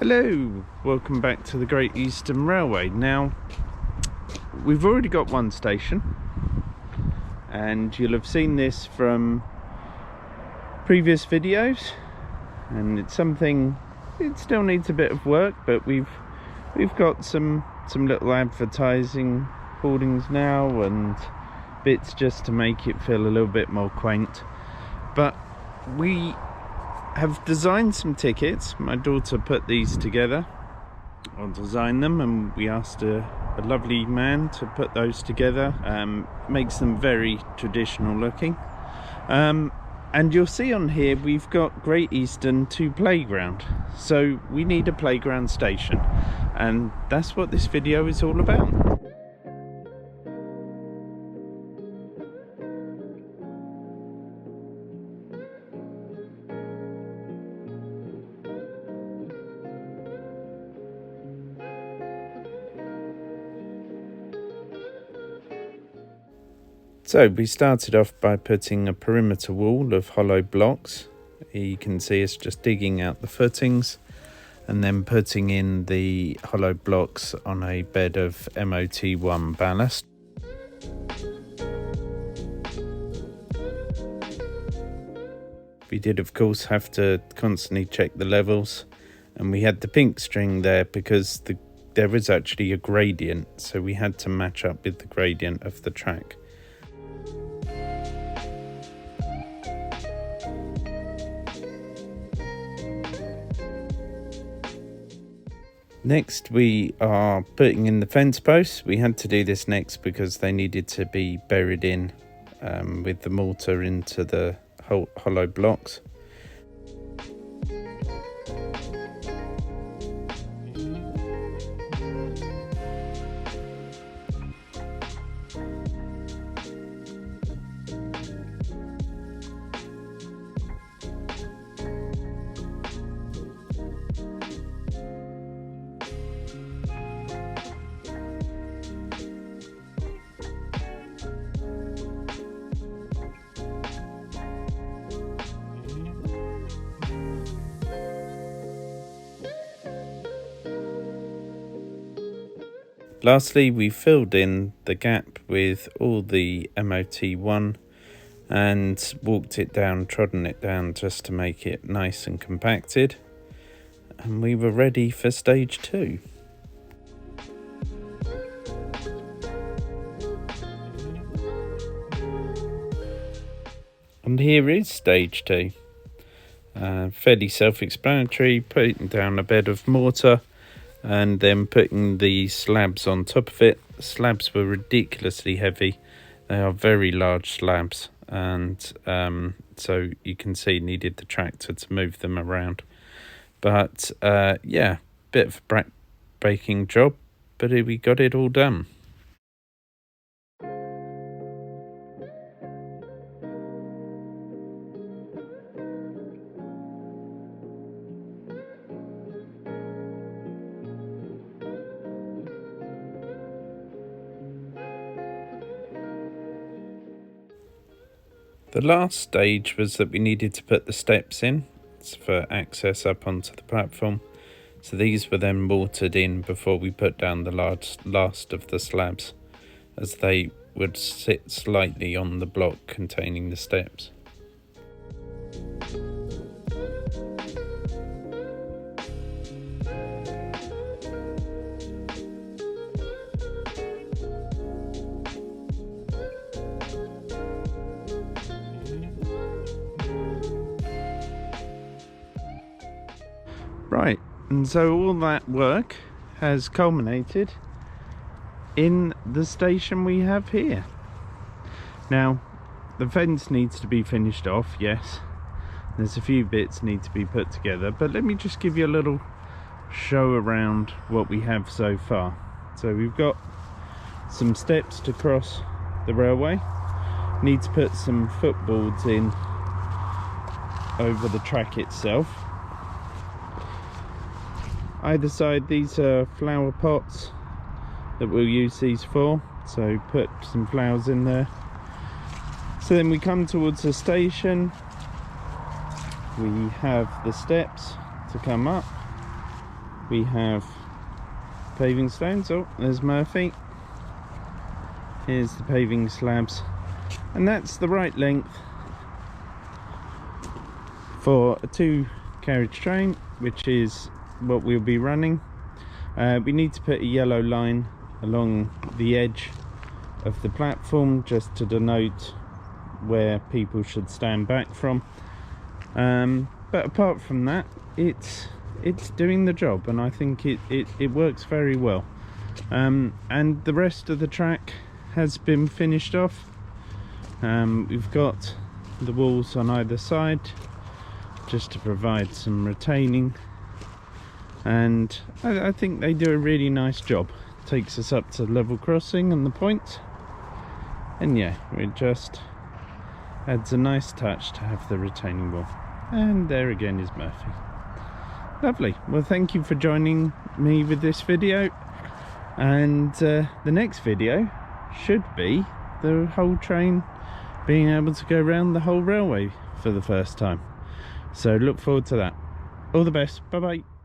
Hello, welcome back to the Great Eastern Railway. Now, we've already got one station, and you'll have seen this from previous videos, and it's something, it still needs a bit of work, but we've got some little advertising hoardings now and bits just to make it feel a little bit more quaint. But we have designed some tickets. My daughter put these together, or designed them, and we asked a lovely man to put those together. Makes them very traditional looking. And you'll see on here we've got Great Eastern to Playground, so we need a playground station, and that's what this video is all about. So we started off by putting a perimeter wall of hollow blocks. You can see us just digging out the footings and then putting in the hollow blocks on a bed of MOT1 ballast. We did of course have to constantly check the levels, and we had the pink string there because there is actually a gradient, so we had to match up with the gradient of the track. Next we are putting in the fence posts. We had to do this next because they needed to be buried in with the mortar into the hollow blocks. Lastly, we filled in the gap with all the MOT1 and walked it down, trodden it down just to make it nice and compacted. And we were ready for stage 2. And here is stage 2. Fairly self-explanatory, putting down a bed of mortar and then putting the slabs on top of it. The slabs were ridiculously heavy. They are very large slabs, and so you can see needed the tractor to move them around. But yeah, bit of a breaking job, but we got it all done. The last stage was that we needed to put the steps in for access up onto the platform. So these were then mortared in before we put down the last of the slabs, as they would sit slightly on the block containing the steps. Right, and so all that work has culminated in the station we have here. Now, the fence needs to be finished off, yes. There's a few bits need to be put together, but let me just give you a little show around what we have so far. So we've got some steps to cross the railway. Need to put some footboards in over the track itself. Either side, these are flower pots that we'll use these for, so put some flowers in there. So then we come towards the station, we have the steps to come up, we have paving stones. Oh, there's Murphy. Here's the paving slabs, and that's the right length for a 2-carriage train, which is what we'll be running. We need to put a yellow line along the edge of the platform just to denote where people should stand back from, but apart from that, it's doing the job, and I think it works very well. And the rest of the track has been finished off. We've got the walls on either side just to provide some retaining, and I think they do a really nice job. Takes us up to level crossing and the point, and yeah, it just adds a nice touch to have the retaining wall. And there again is Murphy. Lovely. Well, thank you for joining me with this video, and the next video should be the whole train being able to go around the whole railway for the first time. So look forward to that. All the best. Bye bye.